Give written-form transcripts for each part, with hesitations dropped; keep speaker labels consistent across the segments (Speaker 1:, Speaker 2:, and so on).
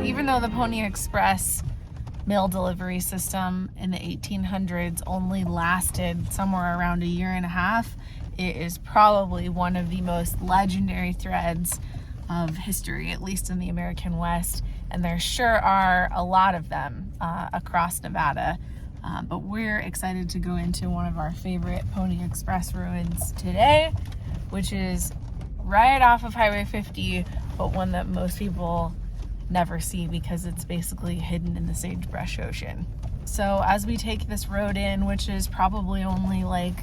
Speaker 1: even though the Pony Express mail delivery system in the 1800s only lasted somewhere around a year and a half, it is probably one of the most legendary threads of history, at least in the American West. And there sure are a lot of them across Nevada. But we're excited to go into one of our favorite Pony Express ruins today, which is right off of Highway 50, but one that most people never see because it's basically hidden in the Sagebrush Ocean. So as we take this road in, which is probably only like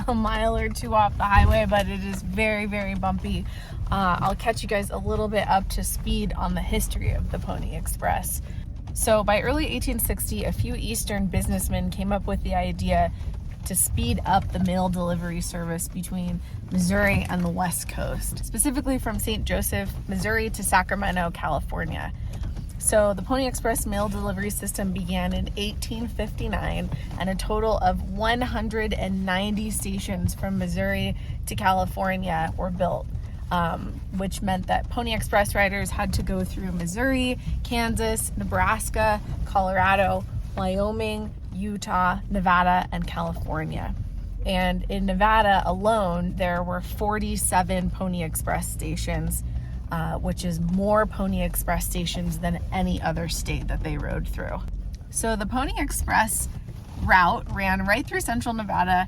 Speaker 1: a mile or two off the highway, but it is very, very bumpy, I'll catch you guys a little bit up to speed on the history of the Pony Express. So by early 1860, a few Eastern businessmen came up with the idea to speed up the mail delivery service between Missouri and the West Coast, specifically from St. Joseph, Missouri to Sacramento, California. So the Pony Express mail delivery system began in 1859, and a total of 190 stations from Missouri to California were built, which meant that Pony Express riders had to go through Missouri, Kansas, Nebraska, Colorado, Wyoming, Utah, Nevada, and California. And in Nevada alone, there were 47 Pony Express stations, which is more Pony Express stations than any other state that they rode through. So the Pony Express route ran right through central Nevada,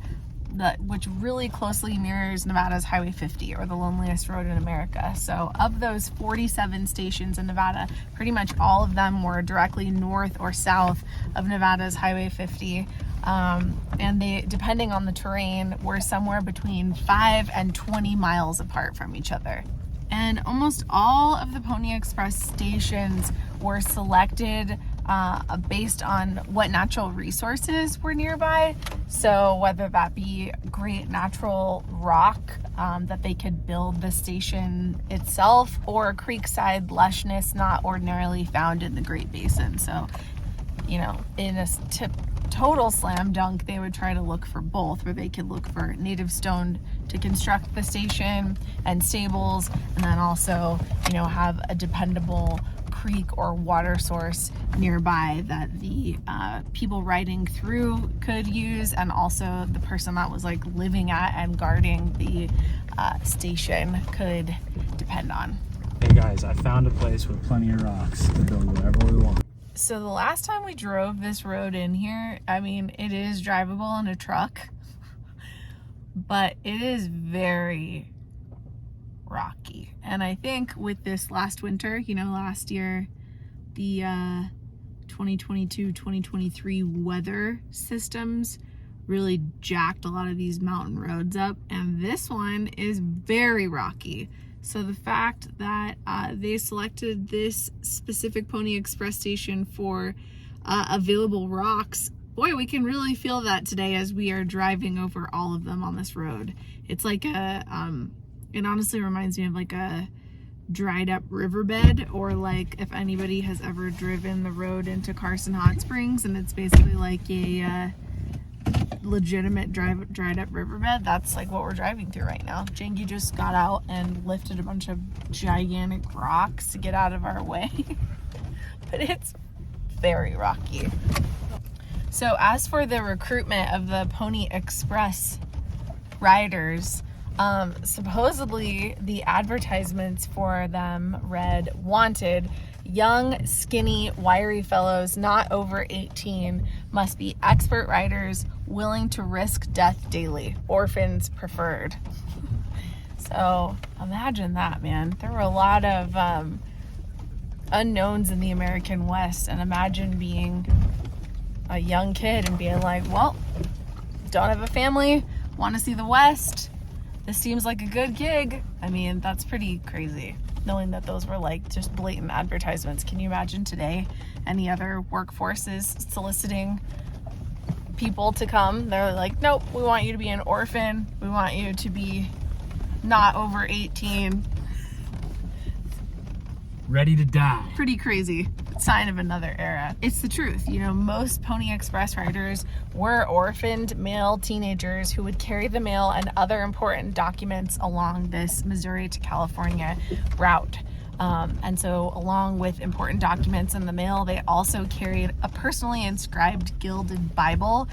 Speaker 1: which really closely mirrors Nevada's Highway 50, or the loneliest road in America. So of those 47 stations in Nevada, pretty much all of them were directly north or south of Nevada's Highway 50. And they, depending on the terrain, were somewhere between 5 and 20 miles apart from each other. And almost all of the Pony Express stations were selected based on what natural resources were nearby. So whether that be great natural rock that they could build the station itself, or creekside lushness not ordinarily found in the Great Basin. So, you know, in a total slam dunk, they would try to look for both, where they could look for native stone to construct the station and stables, and then also, you know, have a dependable creek or water source nearby that the people riding through could use, and also the person that was like living at and guarding the station could depend on.
Speaker 2: Hey guys, I found a place with plenty of rocks to build whatever we want.
Speaker 1: So the last time we drove this road in here, I mean, it is drivable in a truck, but it is very rocky. And I think with this last winter, you know, last year, the 2022-2023 weather systems really jacked a lot of these mountain roads up, and this one is very rocky. So the fact that they selected this specific Pony Express station for available rocks, boy, we can really feel that today as we are driving over all of them on this road. It's like a, it honestly reminds me of like a dried up riverbed, or like if anybody has ever driven the road into Carson Hot Springs, and it's basically like a legitimate dried up riverbed. That's like what we're driving through right now. Janky just got out and lifted a bunch of gigantic rocks to get out of our way. But it's very rocky. So as for the recruitment of the Pony Express riders, supposedly the advertisements for them read, "Wanted, young, skinny, wiry fellows not over 18, must be expert riders, willing to risk death daily. Orphans preferred." So imagine that, man. There were a lot of unknowns in the American West, and imagine being a young kid and being like, well, don't have a family, want to see the West, this seems like a good gig. I mean, that's pretty crazy, knowing that those were like just blatant advertisements. Can you imagine today any other workforces soliciting people to come? They're like, nope, we want you to be an orphan, we want you to be not over 18,
Speaker 2: Ready to die.
Speaker 1: Pretty crazy. Sign of another era. It's the truth. You know, most Pony Express riders were orphaned male teenagers who would carry the mail and other important documents along this Missouri to California route. And so along with important documents in the mail, they also carried a personally inscribed gilded Bible,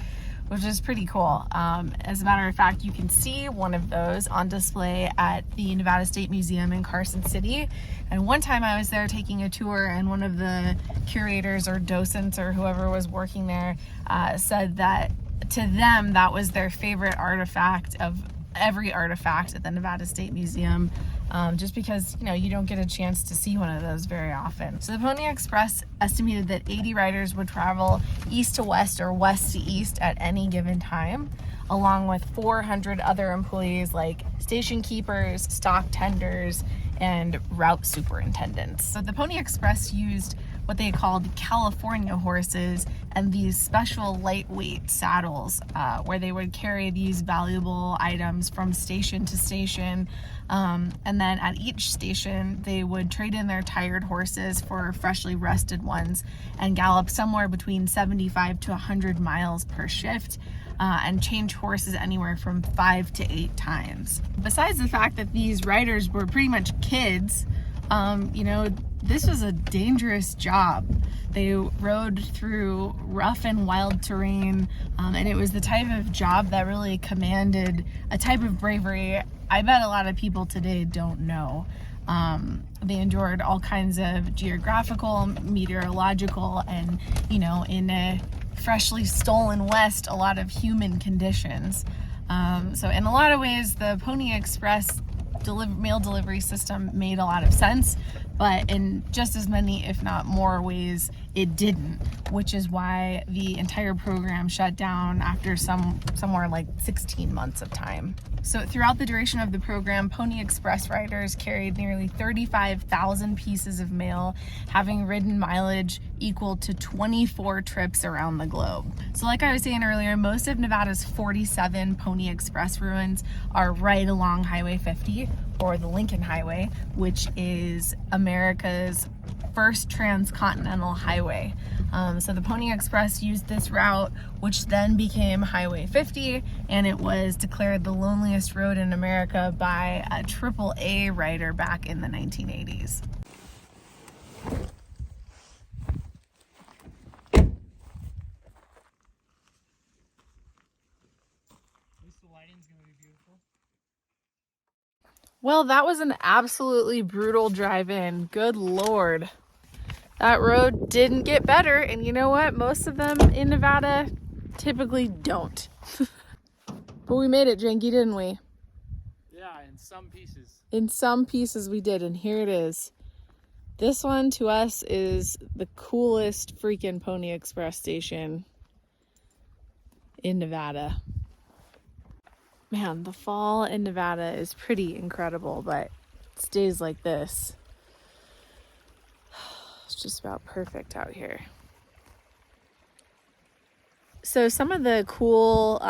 Speaker 1: which is pretty cool. As a matter of fact, you can see one of those on display at the Nevada State Museum in Carson City. And one time I was there taking a tour, and one of the curators or docents or whoever was working there said that to them that was their favorite artifact of every artifact at the Nevada State Museum, just because, you know, you don't get a chance to see one of those very often. So the Pony Express estimated that 80 riders would travel east to west or west to east at any given time, along with 400 other employees like station keepers, stock tenders, and route superintendents. So the Pony Express used what they called California horses and these special lightweight saddles where they would carry these valuable items from station to station. And then at each station, they would trade in their tired horses for freshly rested ones and gallop somewhere between 75 to 100 miles per shift. And change horses anywhere from 5 to 8 times. Besides the fact that these riders were pretty much kids, you know, this was a dangerous job. They rode through rough and wild terrain, and it was the type of job that really commanded a type of bravery I bet a lot of people today don't know. They endured all kinds of geographical, meteorological, and, you know, in a freshly stolen West, a lot of human conditions. So in a lot of ways, the Pony Express mail delivery system made a lot of sense, but in just as many, if not more ways, it didn't, which is why the entire program shut down after somewhere like 16 months of time. So throughout the duration of the program, Pony Express riders carried nearly 35,000 pieces of mail, having ridden mileage equal to 24 trips around the globe. So like I was saying earlier, most of Nevada's 47 Pony Express ruins are right along Highway 50, or the Lincoln Highway, which is America's first transcontinental highway. So the Pony Express used this route, which then became Highway 50, and it was declared the loneliest road in America by a AAA writer back in the 1980s. Well, that was an absolutely brutal drive-in. Good Lord. That road didn't get better, and you know what? Most of them in Nevada typically don't. But we made it, Janky, didn't we?
Speaker 2: Yeah, in some pieces.
Speaker 1: In some pieces we did, and here it is. This one to us is the coolest freaking Pony Express station in Nevada. Man, the fall in Nevada is pretty incredible, but it's days like this. It's just about perfect out here. So some of the cool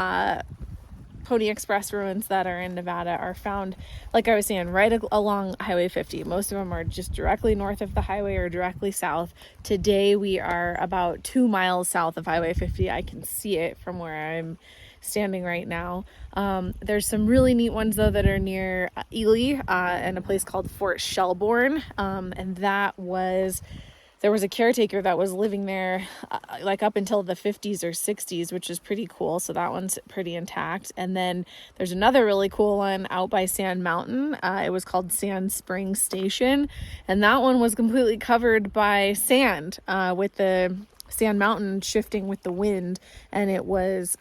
Speaker 1: Pony Express ruins that are in Nevada are found, like I was saying, right along Highway 50. Most of them are just directly north of the highway or directly south. Today we are about 2 miles south of Highway 50. I can see it from where I'm standing right now. There's some really neat ones though that are near Ely and a place called Fort Shelbourne, and there was a caretaker that was living there like up until the 50s or 60s, which is pretty cool. So that one's pretty intact. And then there's another really cool one out by Sand Mountain. It was called Sand Springs Station, and that one was completely covered by sand with the Sand Mountain shifting with the wind, and it was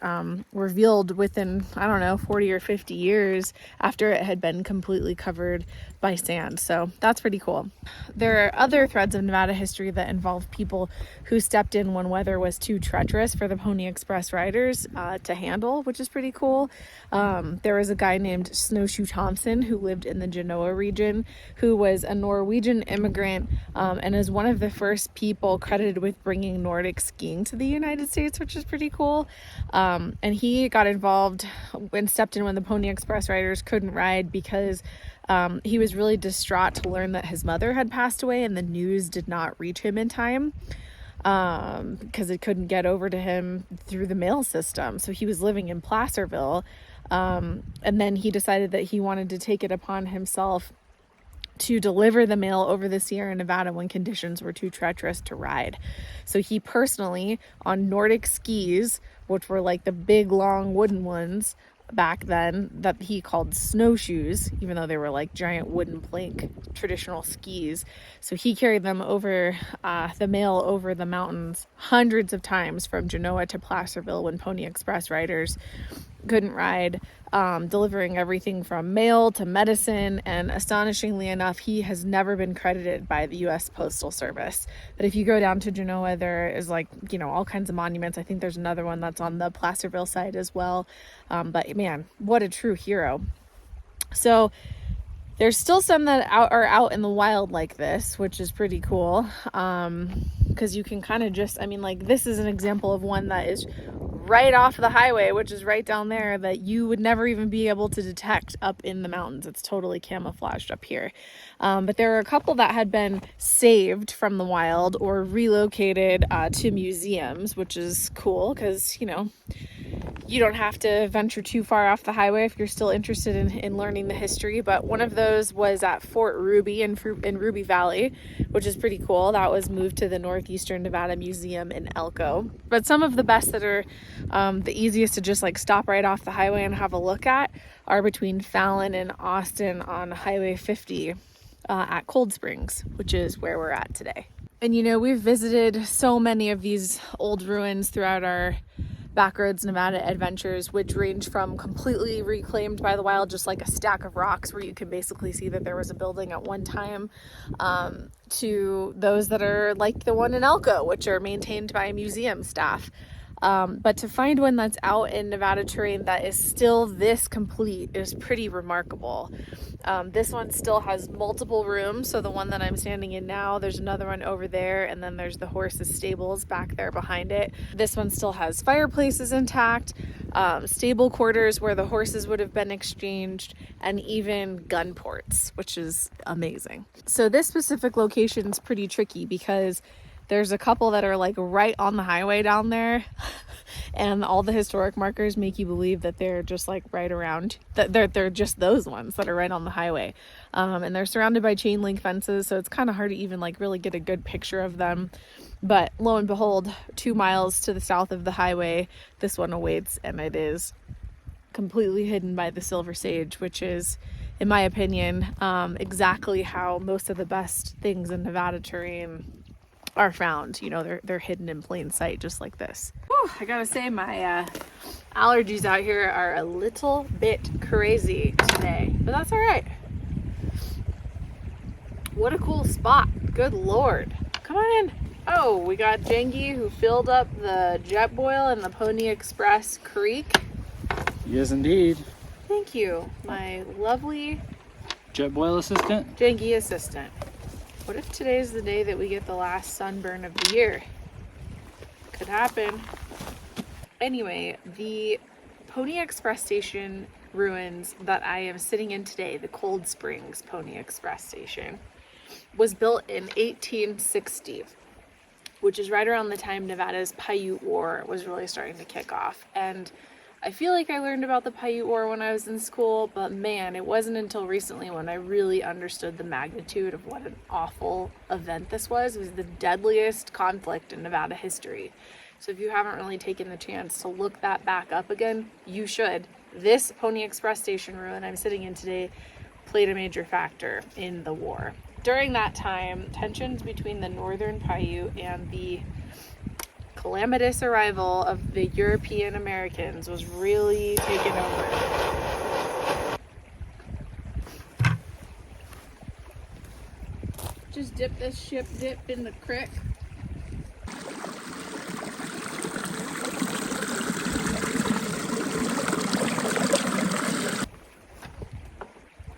Speaker 1: revealed within, I don't know, 40 or 50 years after it had been completely covered by sand. So that's pretty cool. There are other threads of Nevada history that involve people who stepped in when weather was too treacherous for the Pony Express riders to handle, which is pretty cool. There was a guy named Snowshoe Thompson who lived in the Genoa region, who was a Norwegian immigrant and is one of the first people credited with bringing Nordic skiing to the United States, which is pretty cool. And he got involved and stepped in when the Pony Express riders couldn't ride because he was really distraught to learn that his mother had passed away, and the news did not reach him in time because it couldn't get over to him through the mail system. So he was living in Placerville, and then he decided that he wanted to take it upon himself to deliver the mail over the Sierra Nevada when conditions were too treacherous to ride. So he personally, on Nordic skis, which were like the big long wooden ones back then that he called snowshoes, even though they were like giant wooden plank traditional skis. So he carried them over the mail over the mountains hundreds of times from Genoa to Placerville when Pony Express riders couldn't ride, delivering everything from mail to medicine. And astonishingly enough, he has never been credited by the U.S. Postal Service. But if you go down to Genoa, there is like, you know, all kinds of monuments. I think there's another one that's on the Placerville side as well. But man, what a true hero. So there's still some that are out in the wild like this, which is pretty cool. Because you can kind of just, I mean, like this is an example of one that is right off the highway, which is right down there, that you would never even be able to detect up in the mountains. It's totally camouflaged up here. But there are a couple that had been saved from the wild or relocated to museums, which is cool because, you know, you don't have to venture too far off the highway if you're still interested in learning the history. But one of those was at Fort Ruby in Ruby Valley, which is pretty cool. That was moved to the Northeastern Nevada Museum in Elko. But some of the best that are the easiest to just like stop right off the highway and have a look at are between Fallon and Austin on Highway 50 at Cold Springs, which is where we're at today. And you know, we've visited so many of these old ruins throughout our Backroads Nevada adventures, which range from completely reclaimed by the wild, just like a stack of rocks where you can basically see that there was a building at one time, to those that are like the one in Elko, which are maintained by museum staff. But to find one that's out in Nevada terrain that is still this complete is pretty remarkable. This one still has multiple rooms. So the one that I'm standing in now, there's another one over there, and then there's the horses stables back there behind it. This one still has fireplaces intact, stable quarters where the horses would have been exchanged, and even gun ports, which is amazing. So this specific location is pretty tricky because there's a couple that are like right on the highway down there, and all the historic markers make you believe that they're just like right around, that they're just those ones that are right on the highway. And they're surrounded by chain link fences, so it's kind of hard to even like really get a good picture of them. But lo and behold, 2 miles to the south of the highway, this one awaits, and it is completely hidden by the silver sage, which is, in my opinion, exactly how most of the best things in Nevada terrain are found. You know, they're hidden in plain sight, just like this. Whew, I gotta say, my allergies out here are a little bit crazy today, but that's all right. What a cool spot. Good Lord. Come on in. Oh, we got Jengi, who filled up the jet boil in the Pony Express Creek.
Speaker 2: Yes, indeed.
Speaker 1: Thank you, my lovely
Speaker 2: Jet boil assistant.
Speaker 1: Jengi assistant. What if today's the day that we get the last sunburn of the year? Could happen. Anyway, the Pony Express Station ruins that I am sitting in today, the Cold Springs Pony Express Station, was built in 1860, which is right around the time Nevada's Paiute War was really starting to kick off. And I feel like I learned about the Paiute War when I was in school, but man, it wasn't until recently when I really understood the magnitude of what an awful event this was. It was the deadliest conflict in Nevada history. So if you haven't really taken the chance to look that back up again, you should. This Pony Express Station ruin I'm sitting in today played a major factor in the war. During that time, tensions between the Northern Paiute and the calamitous arrival of the European Americans was really taking over. Just dip this ship dip in the creek.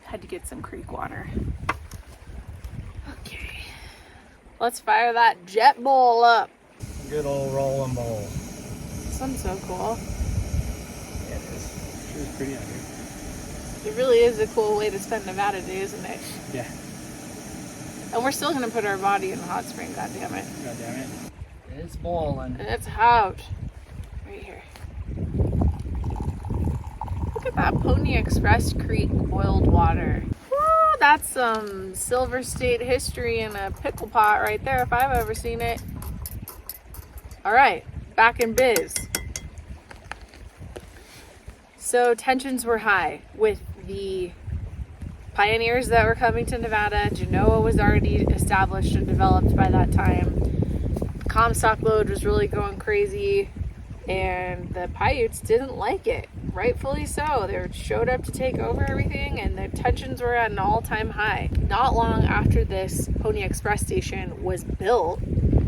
Speaker 1: Had to get some creek water. Okay, let's fire that jet bowl up.
Speaker 2: Good old rolling bowl.
Speaker 1: This one's so cool.
Speaker 2: Yeah, it is. Sure is pretty out here.
Speaker 1: It really is a cool way to spend Nevada Day, isn't it?
Speaker 2: Yeah.
Speaker 1: And we're still gonna put our body in the hot spring, goddammit.
Speaker 2: Goddammit. It's boiling.
Speaker 1: And it's hot. Right here. Look at that Pony Express Creek boiled water. Woo, That's some Silver State history in a pickle pot right there, if I've ever seen it. All right, back in biz. So tensions were high with the pioneers that were coming to Nevada. Genoa was already established and developed by that time. The Comstock lode was really going crazy, and the Paiutes didn't like it. Rightfully so. They showed up to take over everything, and the tensions were at an all-time high. Not long after this Pony Express station was built,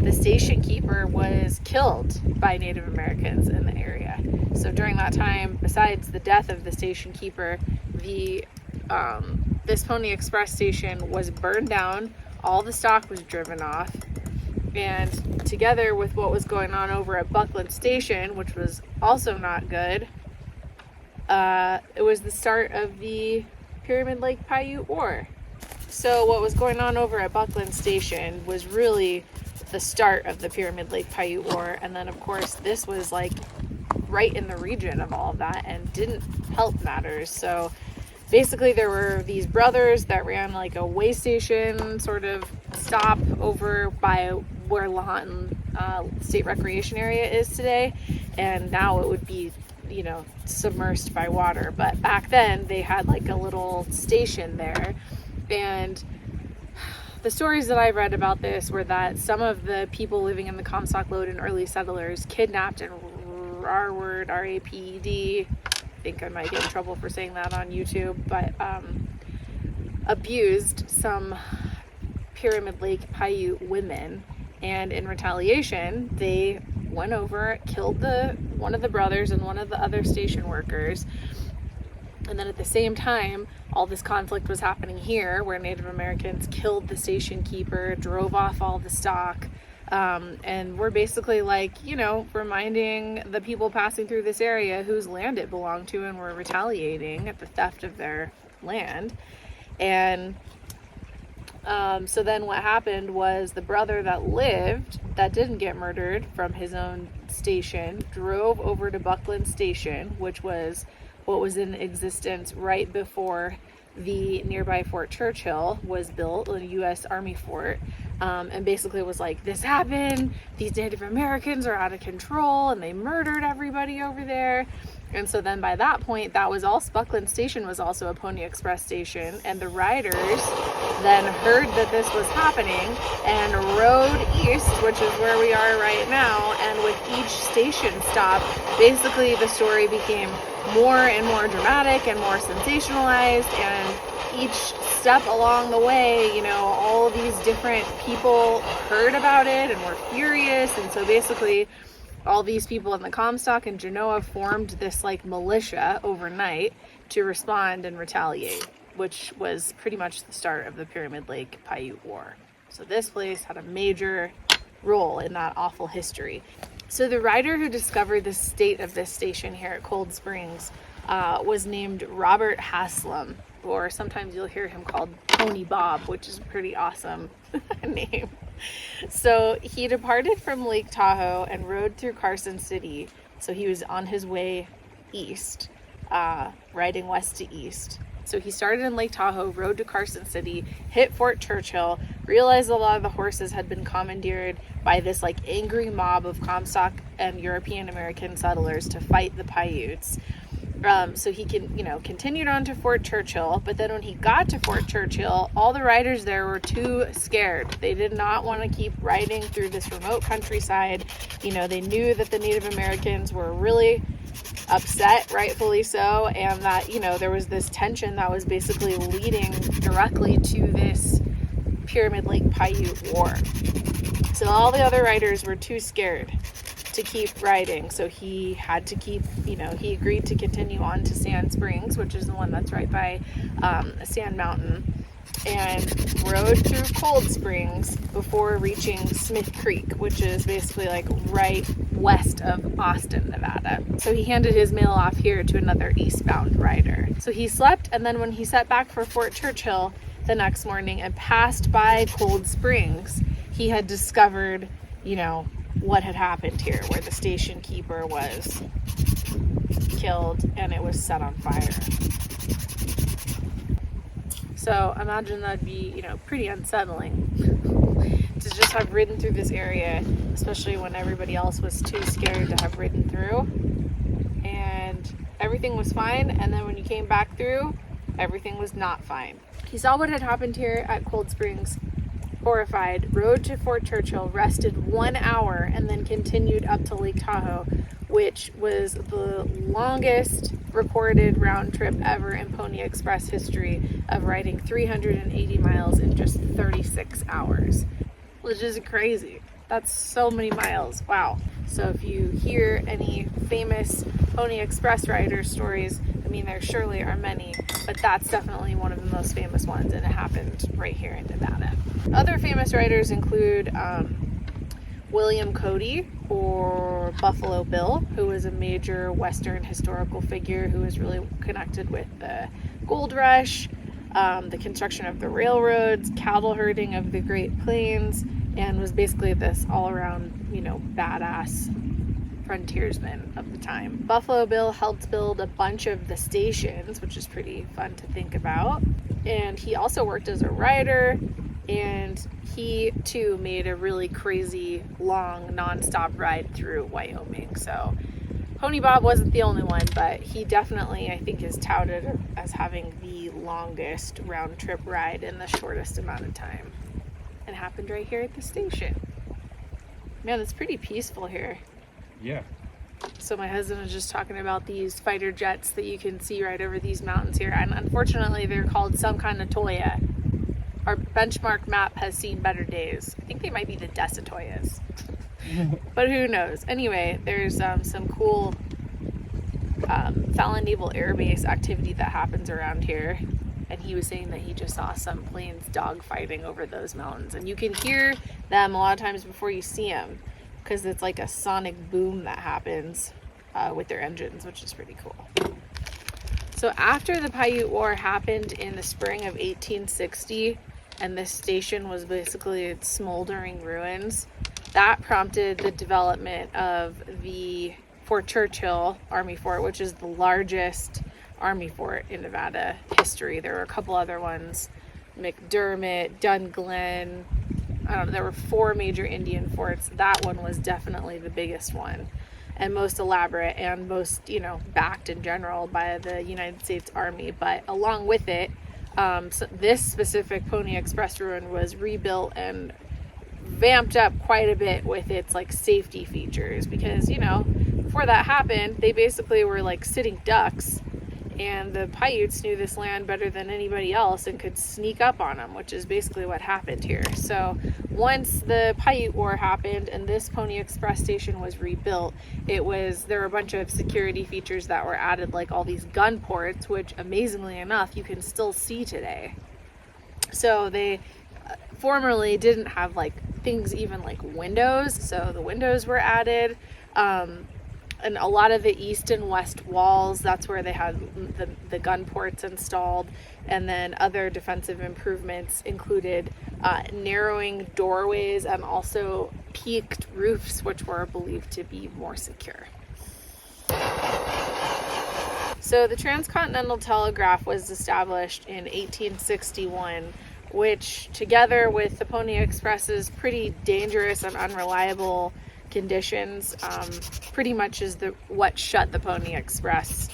Speaker 1: the station keeper was killed by Native Americans in the area. So during that time, besides the death of the station keeper, this Pony Express station was burned down, all the stock was driven off, and together with what was going on over at Buckland Station, which was also not good, it was the start of the Pyramid Lake Paiute War. So what was going on over at Buckland Station was really the start of the Pyramid Lake Paiute War, and then of course this was like right in the region of all of that and didn't help matters. So basically there were these brothers that ran like a way station sort of stop over by where Lahontan State Recreation Area is today, and now it would be, you know, submersed by water. But back then they had like a little station there, and the stories that I've read about this were that some of the people living in the Comstock lode and early settlers kidnapped and raped, I think I might get in trouble for saying that on YouTube, but abused some Pyramid Lake Paiute women, and in retaliation they went over, killed one of the brothers and one of the other station workers. And then at the same time, all this conflict was happening here, where Native Americans killed the station keeper, drove off all the stock, and we're basically like, you know, reminding the people passing through this area whose land it belonged to, and were retaliating at the theft of their land. And so then what happened was the brother that lived, that didn't get murdered from his own station, drove over to Buckland Station, which was what was in existence right before the nearby Fort Churchill was built, a U.S. Army fort, and basically was like, this happened, these Native Americans are out of control, and they murdered everybody over there. And so then by that point, that was all. Buckland Station was also a Pony Express station, and the riders then heard that this was happening and rode east, which is where we are right now. And with each station stop, basically the story became more and more dramatic and more sensationalized, and each step along the way, you know, all of these different people heard about it and were furious. And so basically all these people in the Comstock and Genoa formed this like militia overnight to respond and retaliate, which was pretty much the start of the Pyramid Lake Paiute War. So this place had a major role in that awful history. So the writer who discovered the state of this station here at Cold Springs was named Robert Haslam, or sometimes you'll hear him called Pony Bob, which is a pretty awesome name. So he departed from Lake Tahoe and rode through Carson City. So he was on his way east, riding west to east. So he started in Lake Tahoe, rode to Carson City, hit Fort Churchill, realized a lot of the horses had been commandeered by this like angry mob of Comstock and European American settlers to fight the Paiutes. So he continued on to Fort Churchill, but then when he got to Fort Churchill, all the riders there were too scared. They did not want to keep riding through this remote countryside. You know, they knew that the Native Americans were really upset, rightfully so, and that, you know, there was this tension that was basically leading directly to this Pyramid Lake Paiute War. So all the other riders were too scared to keep riding, so he had to keep, he agreed to continue on to Sand Springs, which is the one that's right by Sand Mountain, and rode through Cold Springs before reaching Smith Creek, which is basically like right west of Austin, Nevada. So he handed his mail off here to another eastbound rider. So he slept, and then when he set back for Fort Churchill the next morning and passed by Cold Springs, he had discovered, what had happened here, where the station keeper was killed and it was set on fire. So imagine that'd be, you know, pretty unsettling to just have ridden through this area, especially when everybody else was too scared to have ridden through. And everything was fine, and then when you came back through, everything was not fine. He saw what had happened here at Cold Springs, horrified, rode to Fort Churchill, rested 1 hour, and then continued up to Lake Tahoe, which was the longest recorded round trip ever in Pony Express history, of riding 380 miles in just 36 hours, which is crazy. That's so many miles. Wow. So if you hear any famous Pony Express rider stories, I mean, there surely are many, but that's definitely one of the most famous ones, and it happened right here in Nevada. Other famous riders include William Cody, or Buffalo Bill, who was a major Western historical figure who was really connected with the gold rush, the construction of the railroads, cattle herding of the Great Plains, and was basically this all-around, you know, badass frontiersman of the time. Buffalo Bill helped build a bunch of the stations, which is pretty fun to think about. And he also worked as a rider, and he too made a really crazy, long, non-stop ride through Wyoming. So Pony Bob wasn't the only one, but he definitely, I think, is touted as having the longest round trip ride in the shortest amount of time. It happened right here at the station. Man, it's pretty peaceful here.
Speaker 2: Yeah.
Speaker 1: So my husband was just talking about these fighter jets that you can see right over these mountains here, and unfortunately they're called some kind of Toya. Our benchmark map has seen better days. I think they might be the Desatoyas, but who knows. Anyway, there's some cool Fallon Naval Air Base activity that happens around here, and he was saying that he just saw some planes dogfighting over those mountains, and you can hear them a lot of times before you see them, because it's like a sonic boom that happens with their engines, which is pretty cool. So after the Paiute War happened in the spring of 1860, and this station was basically smoldering ruins, that prompted the development of the Fort Churchill Army Fort, which is the largest Army fort in Nevada history. There were a couple other ones, McDermott, Dunglen, I don't know, there were 4 major Indian forts. That one was definitely the biggest one and most elaborate and most, you know, backed in general by the United States Army. But along with it, so this specific Pony Express ruin was rebuilt and vamped up quite a bit with its like safety features, because, you know, before that happened, they basically were like sitting ducks, and the Paiutes knew this land better than anybody else and could sneak up on them, which is basically what happened here. So once the Paiute War happened and this Pony Express station was rebuilt, there were a bunch of security features that were added, like all these gun ports, which amazingly enough you can still see today. So they formerly didn't have like things even like windows, so the windows were added. And a lot of the east and west walls, that's where they had the gun ports installed. And then other defensive improvements included narrowing doorways and also peaked roofs, which were believed to be more secure. So the Transcontinental Telegraph was established in 1861, which, together with the Pony Express's pretty dangerous and unreliable conditions, pretty much is what shut the Pony Express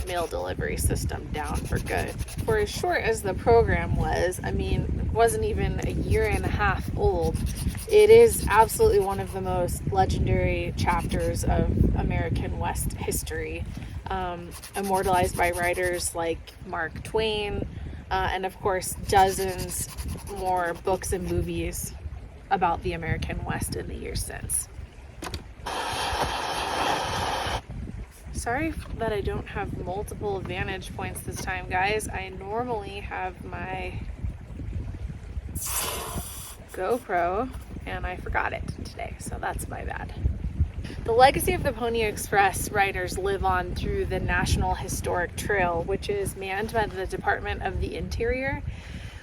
Speaker 1: mail delivery system down for good. For as short as the program was, I mean, it wasn't even a year and a half old, it is absolutely one of the most legendary chapters of American West history, immortalized by writers like Mark Twain, and of course dozens more books and movies about the American West in the years since. Sorry that I don't have multiple vantage points this time, guys. I normally have my GoPro and I forgot it today, so that's my bad. The legacy of the Pony Express riders live on through the National Historic Trail, which is manned by the Department of the Interior,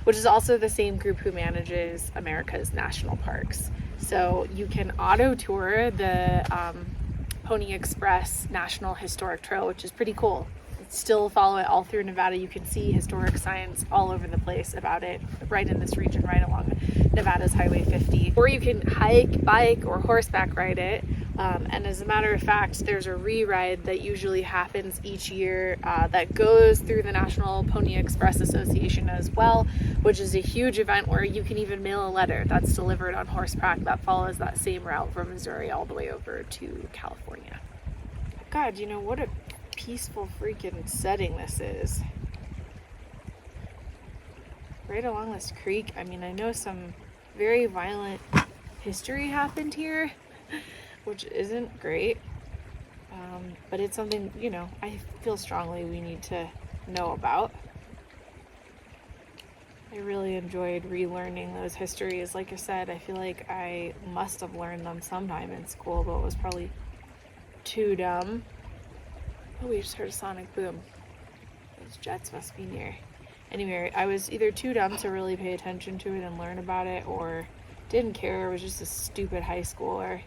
Speaker 1: which is also the same group who manages America's national parks. So you can auto tour the Pony Express National Historic Trail, which is pretty cool. still follow it all through Nevada. You can see historic signs all over the place about it, right in this region, right along Nevada's Highway 50. Or you can hike, bike, or horseback ride it. And as a matter of fact, there's a re-ride that usually happens each year that goes through the National Pony Express Association as well, which is a huge event where you can even mail a letter that's delivered on horseback that follows that same route from Missouri all the way over to California. God, you know, what a peaceful freaking setting this is. Right along this creek. I mean, I know some very violent history happened here, which isn't great, but it's something, you know, I feel strongly we need to know about. I really enjoyed relearning those histories. Like I said, I feel like I must have learned them sometime in school, but it was probably too dumb. Oh, we just heard a sonic boom. Those jets must be near. Anyway, I was either too dumb to really pay attention to it and learn about it, or didn't care. I was just a stupid high schooler.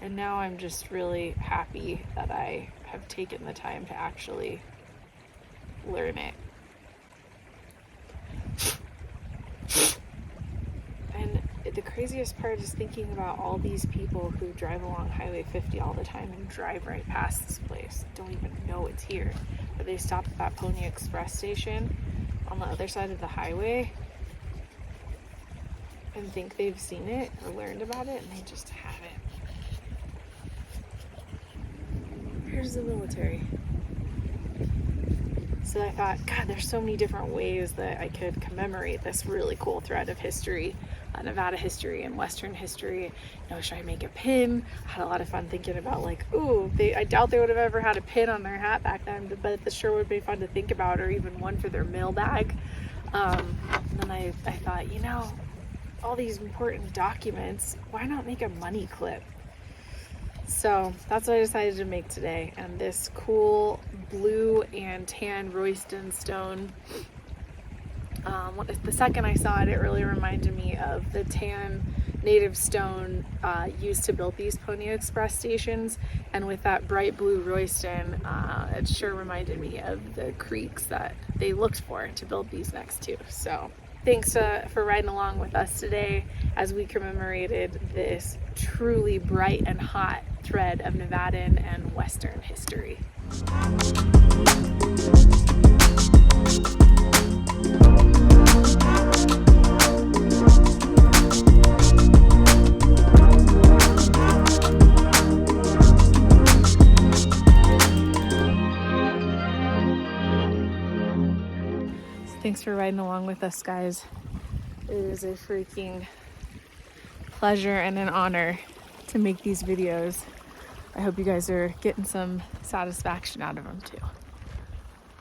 Speaker 1: And now I'm just really happy that I have taken the time to actually learn it. And the craziest part is thinking about all these people who drive along Highway 50 all the time and drive right past this place, don't even know it's here. But they stop at that Pony Express station on the other side of the highway and think they've seen it or learned about it, and they just haven't. Here's the military. So I thought, God, there's so many different ways that I could commemorate this really cool thread of history, Nevada history and Western history. You know, should I make a pin? I had a lot of fun thinking about, like, ooh, I doubt they would have ever had a pin on their hat back then, but it sure would be fun to think about, or even one for their mail bag. And then I thought, you know, all these important documents, why not make a money clip? So that's what I decided to make today. And this cool blue and tan Royston stone, the second I saw it, it really reminded me of the tan native stone used to build these Pony Express stations. And with that bright blue Royston, it sure reminded me of the creeks that they looked for to build these next to. So thanks for riding along with us today as we commemorated this truly bright and hot thread of Nevadan and Western history. Thanks for riding along with us, guys. It is a freaking pleasure and an honor to make these videos. I hope you guys are getting some satisfaction out of them too.